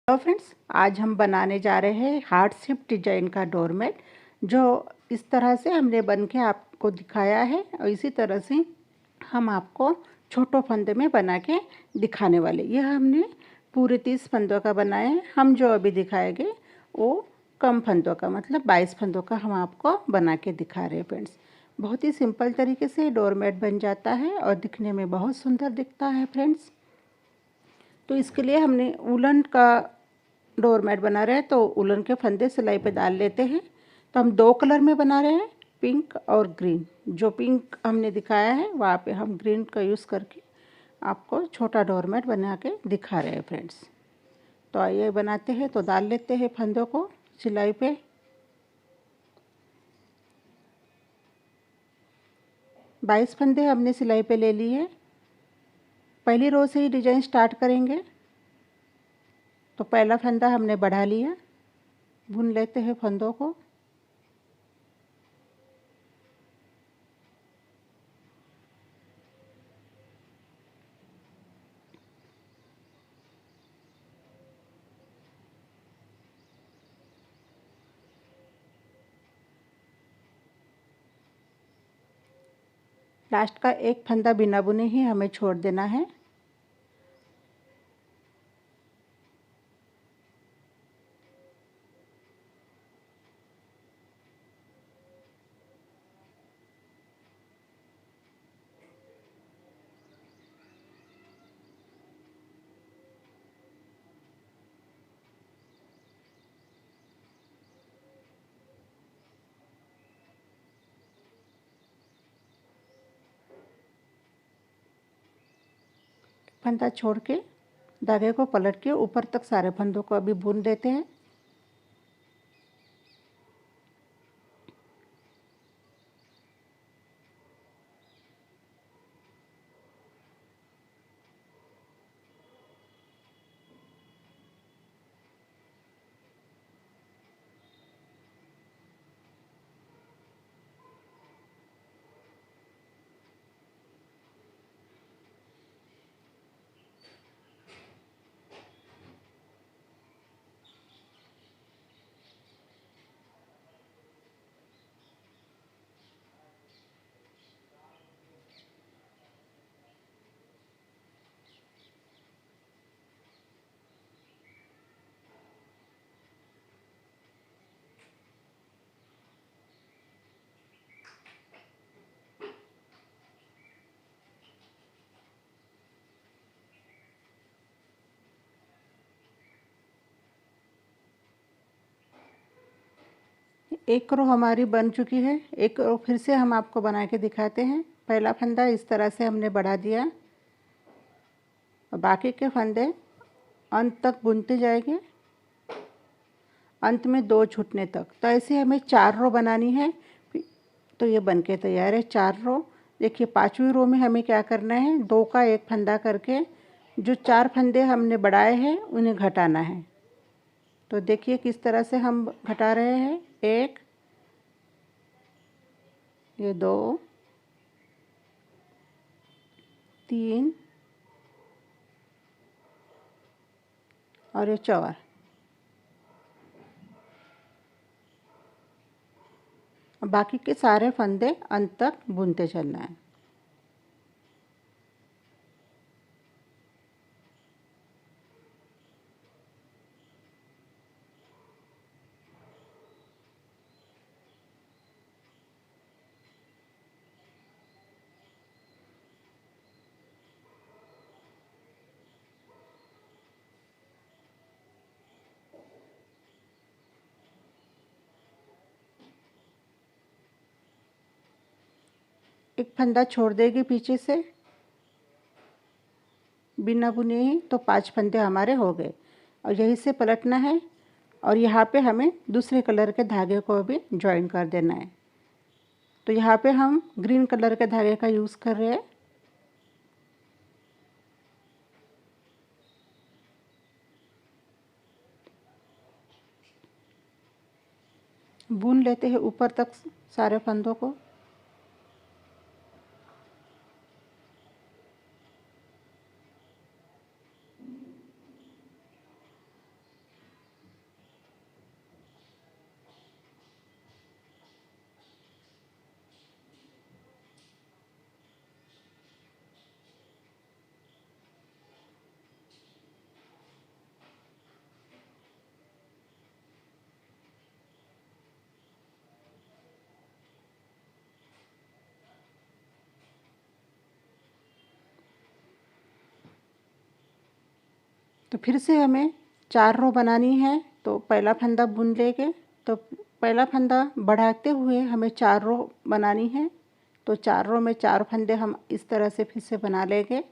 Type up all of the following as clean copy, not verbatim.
Hello friends, आज हम बनाने जा रहे हैं हार्ट शेप डिजाइन का डोरमेट। जो इस तरह से हमने बन के आपको दिखाया है और इसी तरह से हम आपको छोटो फंदे में बना के दिखाने वाले। यह हमने पूरे 30 फंदों का बनाया है। हम जो अभी दिखाएंगे वो कम फंदों का, मतलब 22 फंदों का हम आपको बना के दिखा रहे हैं फ्रेंड्स। बहुत ही सिंपल तरीके से डोरमेट बन जाता है और दिखने में बहुत सुंदर दिखता है फ्रेंड्स। तो इसके लिए हमने वूलन का डोरमेट बना रहे हैं, तो उलन के फंदे सिलाई पे डाल लेते हैं। तो हम 2 कलर में बना रहे हैं, पिंक और ग्रीन। जो पिंक हमने दिखाया है वहाँ पे हम ग्रीन का यूज़ करके आपको छोटा डोरमेट बना के दिखा रहे हैं फ्रेंड्स। तो आइए बनाते हैं। तो डाल लेते हैं फंदों को सिलाई पे। बाईस फंदे हमने सिलाई पे ले लिए। पहली रो से ही डिजाइन स्टार्ट करेंगे। तो पहला फंदा हमने बढ़ा लिया, बुन लेते हैं फंदों को। लास्ट का एक फंदा बिना बुने ही हमें छोड़ देना है। फंदा छोड़ के धागे को पलट के ऊपर तक सारे फंदों को अभी बुन देते हैं। एक रो हमारी बन चुकी है। एक रो फिर से हम आपको बना के दिखाते हैं। पहला फंदा इस तरह से हमने बढ़ा दिया और बाकी के फंदे अंत तक बुनते जाएंगे, अंत में 2 छूटने तक। तो ऐसे हमें 4 रो बनानी है। तो ये बन के तैयार है 4 रो। देखिए 5वीं रो में हमें क्या करना है, 2 का एक फंदा करके जो 4 फंदे हमने बढ़ाए हैं उन्हें घटाना है। तो देखिए किस तरह से हम घटा रहे हैं। 1, ये 2, 3 और ये 4। बाकी के सारे फंदे अंत तक बुनते चलना है। एक फंदा छोड़ देगी पीछे से बिना बुने ही, तो 5 फंदे हमारे हो गए। और यहीं से पलटना है और यहाँ पे हमें दूसरे कलर के धागे को भी ज्वाइन कर देना है। तो यहाँ पे हम ग्रीन कलर के धागे का यूज़ कर रहे हैं। बुन लेते हैं ऊपर तक सारे फंदों को। तो फिर से हमें 4 रो बनानी है। तो पहला फंदा बुन लेंगे। तो पहला फंदा बढ़ाते हुए हमें 4 रो बनानी है। तो 4 रो में 4 फंदे हम इस तरह से फिर से बना लेंगे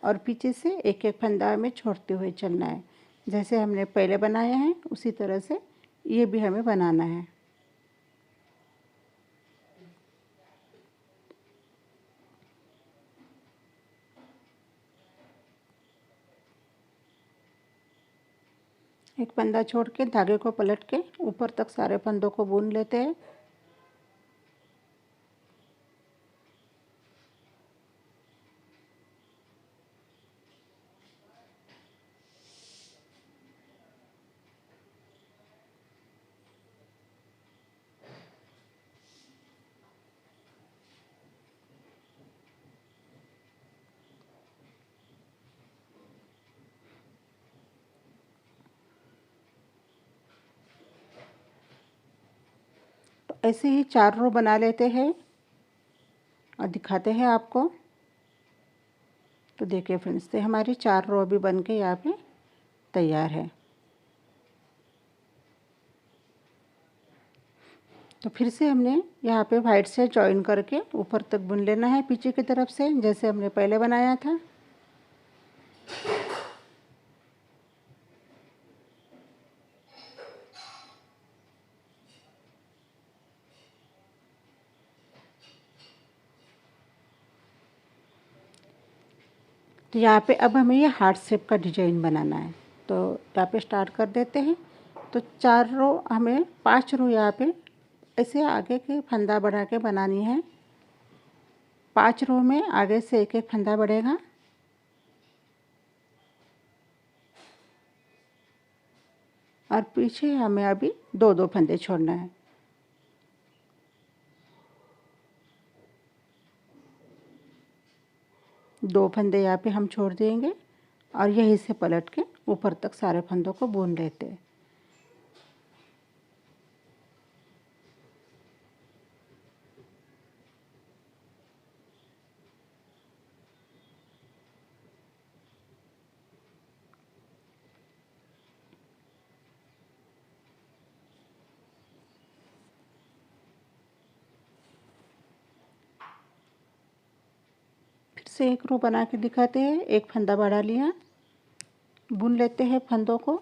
और पीछे से एक एक फंदा हमें छोड़ते हुए चलना है। जैसे हमने पहले बनाया है उसी तरह से ये भी हमें बनाना है। एक फंदा छोड़ के धागे को पलट के ऊपर तक सारे फंदों को बुन लेते हैं। तो ऐसे ही 4 रो बना लेते हैं और दिखाते हैं आपको। तो देखिए फ्रेंड्स, से हमारी 4 रो अभी बन के यहाँ पे तैयार है। तो फिर से हमने यहाँ पे वाइट से जॉइन करके ऊपर तक बुन लेना है पीछे की तरफ से, जैसे हमने पहले बनाया था। तो यहाँ पे अब हमें ये हार्ट शेप का डिजाइन बनाना है। तो यहाँ पे स्टार्ट कर देते हैं। तो 4 रो हमें 5 रो यहाँ पे ऐसे आगे के फंदा बढ़ा के बनानी है। 5 रो में आगे से एक एक फंदा बढ़ेगा और पीछे हमें अभी 2-2 फंदे छोड़ना है। दो फंदे यहाँ पे हम छोड़ देंगे और यहीं से पलट के ऊपर तक सारे फंदों को बुन लेते हैं। फिर से एक रो बना के दिखाते हैं। एक फंदा बढ़ा लिया, बुन लेते हैं फंदों को।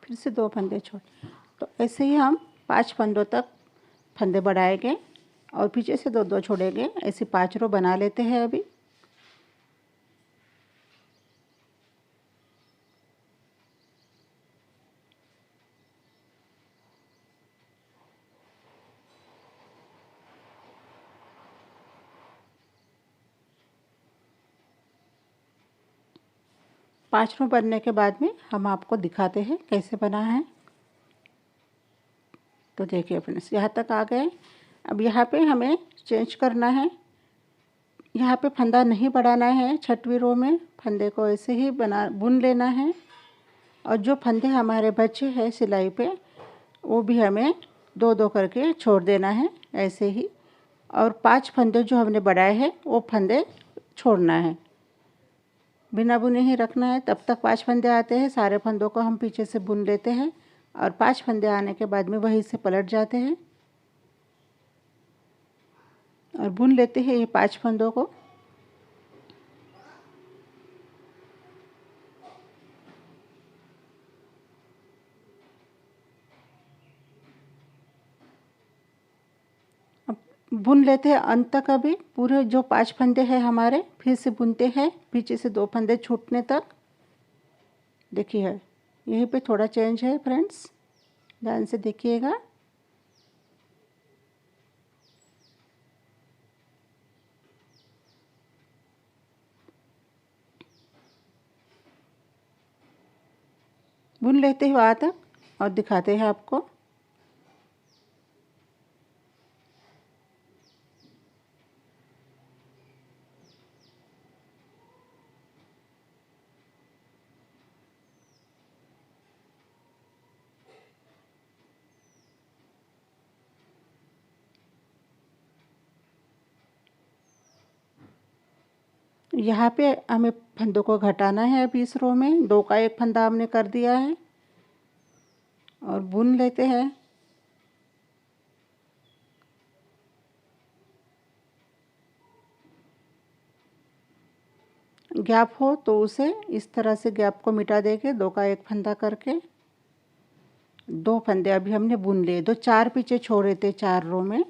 फिर से 2 फंदे छोड़। तो ऐसे ही हम 5 फंदों तक फंदे बढ़ाएंगे और पीछे से 2-2 छोड़ेंगे। ऐसे 5 रो बना लेते हैं अभी। पाँच रो बनने के बाद में हम आपको दिखाते हैं कैसे बना है। तो देखिए फ्रेंड्स, यहाँ तक आ गए। अब यहाँ पे हमें चेंज करना है। यहाँ पे फंदा नहीं बढ़ाना है। 6वीं रो में फंदे को ऐसे ही बुन लेना है और जो फंदे हमारे बचे हैं सिलाई पे वो भी हमें 2-2 करके छोड़ देना है ऐसे ही। और 5 फंदे जो हमने बढ़ाए हैं वो फंदे छोड़ना है, बिना बुने ही रखना है। तब तक 5 फंदे आते हैं, सारे फंदों को हम पीछे से बुन लेते हैं और 5 फंदे आने के बाद में वहीं से पलट जाते हैं और बुन लेते हैं ये 5 फंदों को। अब बुन लेते हैं अंत तक। अभी पूरे जो 5 फंदे हैं हमारे फिर से बुनते हैं पीछे से 2 फंदे छूटने तक। देखिए यहीं पे थोड़ा चेंज है फ्रेंड्स, ध्यान से देखिएगा। बुन लेते हैं वहाँ तक और दिखाते हैं आपको। यहाँ पे हमें फंदों को घटाना है। अब इस रो में 2 का 1 फंदा हमने कर दिया है और बुन लेते हैं। गैप हो तो उसे इस तरह से गैप को मिटा देके 2 का 1 फंदा करके 2 फंदे अभी हमने बुन लिए। 4 पीछे छोड़े थे 4 रो में,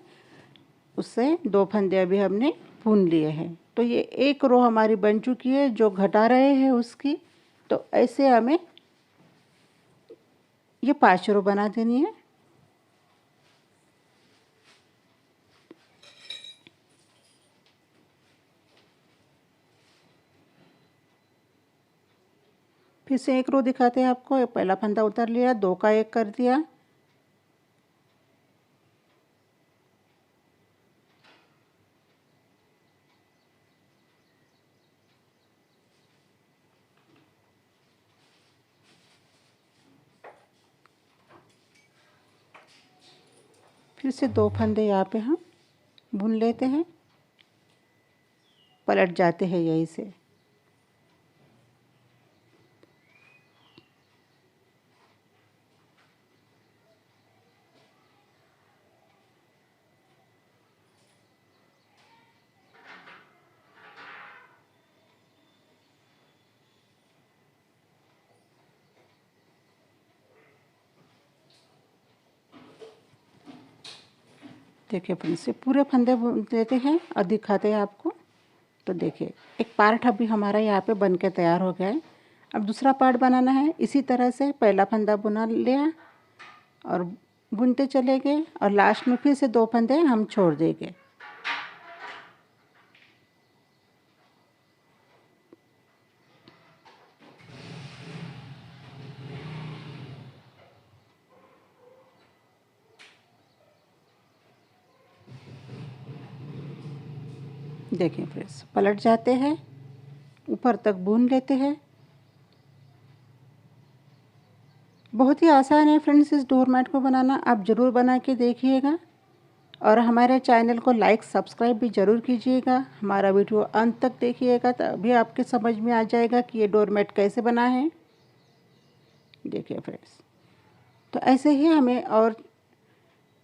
उससे 2 फंदे अभी हमने बुन लिए हैं। तो ये एक रो हमारी बन चुकी है जो घटा रहे हैं उसकी। तो ऐसे हमें ये 5 रो बना देनी है। फिर से एक रो दिखाते हैं आपको। पहला फंदा उतार लिया, 2 का 1 कर दिया, फिर से 2 फंदे यहाँ पे हम बुन लेते हैं, पलट जाते हैं यहीं से। देखिए फ्रेंड्स, से पूरे फंदे बुन देते हैं और दिखाते हैं आपको। तो देखिए एक पार्ट अभी हमारा यहाँ पे बन के तैयार हो गया है। अब दूसरा पार्ट बनाना है। इसी तरह से पहला फंदा बुना लिया और बुनते चले गए और लास्ट में फिर से 2 फंदे हम छोड़ देंगे। देखिए फ्रेंड्स, पलट जाते हैं, ऊपर तक बुन लेते हैं। बहुत ही आसान है फ्रेंड्स इस डोरमैट को बनाना। आप ज़रूर बना के देखिएगा और हमारे चैनल को लाइक सब्सक्राइब भी ज़रूर कीजिएगा। हमारा वीडियो अंत तक देखिएगा तभी आपके समझ में आ जाएगा कि ये डोरमैट कैसे बना है। देखिए फ्रेंड्स, तो ऐसे ही हमें और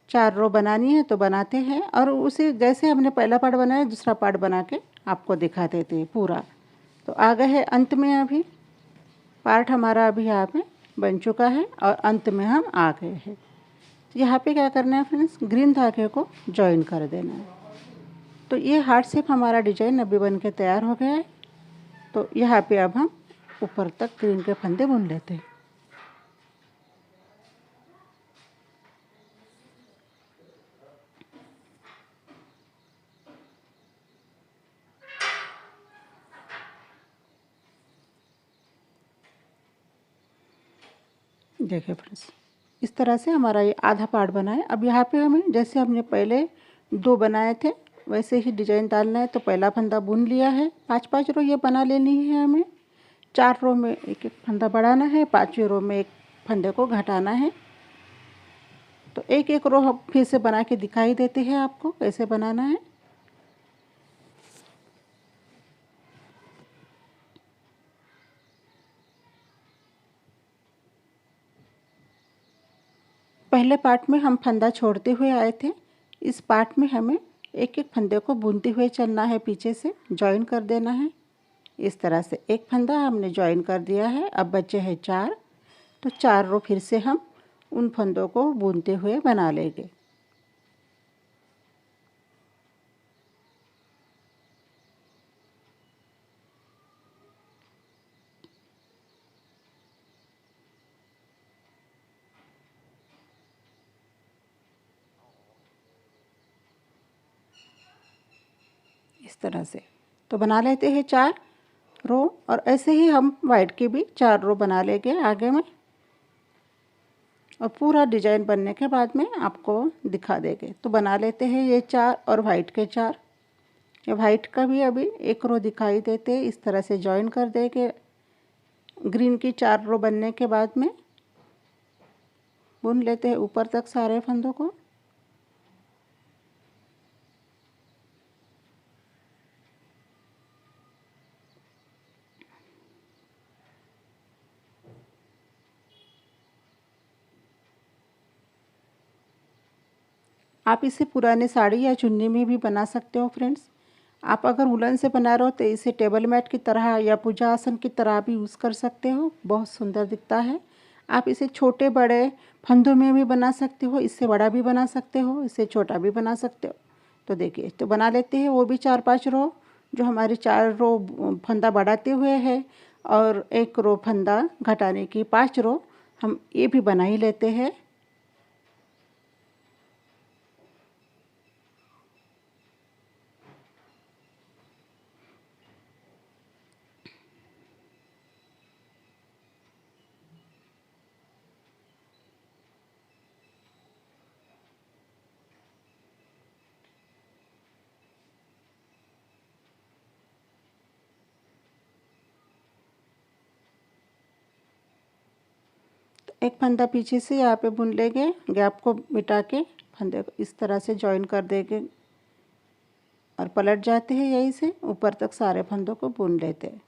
4 रो बनानी है तो बनाते हैं और उसे जैसे हमने पहला पार्ट बनाया दूसरा पार्ट बना के आपको दिखा देते हैं पूरा। तो आ गए हैं अंत में। अभी पार्ट हमारा अभी यहाँ पे बन चुका है और अंत में हम आ गए हैं। तो यहाँ पे क्या करना है फ्रेंड्स, ग्रीन धागे को जॉइन कर देना है। तो ये हार्ट शेप हमारा डिजाइन अभी बन के तैयार हो गया है। तो यहाँ पे अब हम ऊपर तक ग्रीन के फंदे बुन लेते हैं। देखिए फ्रेंड्स, इस तरह से हमारा ये आधा पार्ट बना है। अब यहाँ पे हमें जैसे हमने पहले 2 बनाए थे वैसे ही डिजाइन डालना है। तो पहला फंदा बुन लिया है, 5-5 रो ये बना लेनी है हमें। 4 रो में एक एक फंदा बढ़ाना है, 5वीं रो में एक फंदे को घटाना है। तो एक एक रो हम फिर से बना के दिखाई देते हैं आपको कैसे बनाना है। पहले पार्ट में हम फंदा छोड़ते हुए आए थे। इस पार्ट में हमें एक एक फंदे को बुनते हुए चलना है, पीछे से जॉइन कर देना है। इस तरह से एक फंदा हमने जॉइन कर दिया है। अब बचे हैं 4। तो 4 रो फिर से हम उन फंदों को बुनते हुए बना लेंगे। इस तरह से तो बना लेते हैं 4 रो और ऐसे ही हम वाइट के भी 4 रो बना लेंगे आगे में और पूरा डिजाइन बनने के बाद में आपको दिखा देंगे। तो बना लेते हैं ये 4 और वाइट के 4। ये वाइट का भी अभी एक रो दिखाई देते हैं। इस तरह से जॉइन कर देंगे। ग्रीन की 4 रो बनने के बाद में बुन लेते हैं ऊपर तक सारे फंदों को। आप इसे पुराने साड़ी या चुन्नी में भी बना सकते हो फ्रेंड्स। आप अगर वुलन से बना रहे हो तो इसे टेबल मैट की तरह या पूजा आसन की तरह भी यूज़ कर सकते हो, बहुत सुंदर दिखता है। आप इसे छोटे बड़े फंदों में भी बना सकते हो, इससे बड़ा भी बना सकते हो, इससे छोटा भी बना सकते हो। तो देखिए, तो बना लेते हैं वो भी 4-5 रो, जो हमारी 4 रो फंदा बढ़ाते हुए है और 1 रो फंदा घटाने की 5 रो हम ये भी बना ही लेते हैं। एक फंदा पीछे से यहाँ पे बुन लेंगे, गैप को मिटा के फंदे को इस तरह से जॉइन कर देंगे और पलट जाते हैं, यहीं से ऊपर तक सारे फंदों को बुन लेते हैं।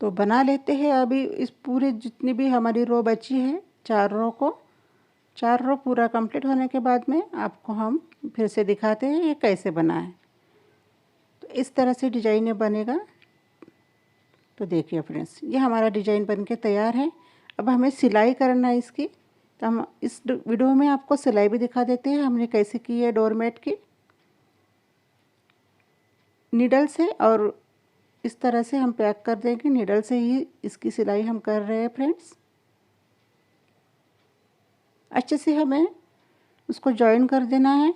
तो बना लेते हैं अभी इस पूरे जितनी भी हमारी रो बची है, 4 रो को, 4 रो पूरा कंप्लीट होने के बाद में आपको हम फिर से दिखाते हैं ये कैसे बना है। तो इस तरह से डिजाइन ये बनेगा। तो देखिए फ्रेंड्स, ये हमारा डिजाइन बनके तैयार है। अब हमें सिलाई करना है इसकी, तो हम इस वीडियो में आपको सिलाई भी दिखा देते हैं हमने कैसे की है डोरमेट की, नीडल से। और इस तरह से हम पैक कर देंगे, नीडल से ही इसकी सिलाई हम कर रहे हैं फ्रेंड्स। अच्छे से हमें उसको जॉइन कर देना है।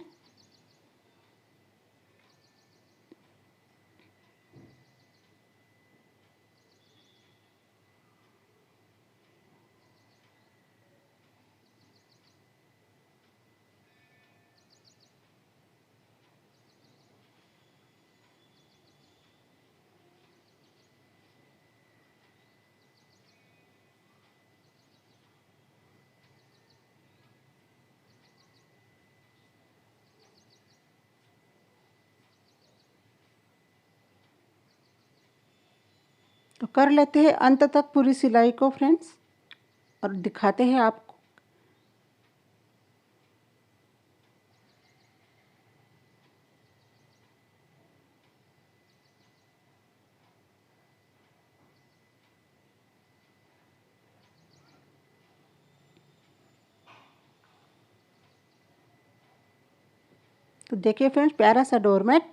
तो कर लेते हैं अंत तक पूरी सिलाई को फ्रेंड्स और दिखाते हैं आपको। तो देखिए फ्रेंड्स, प्यारा सा डोरमेट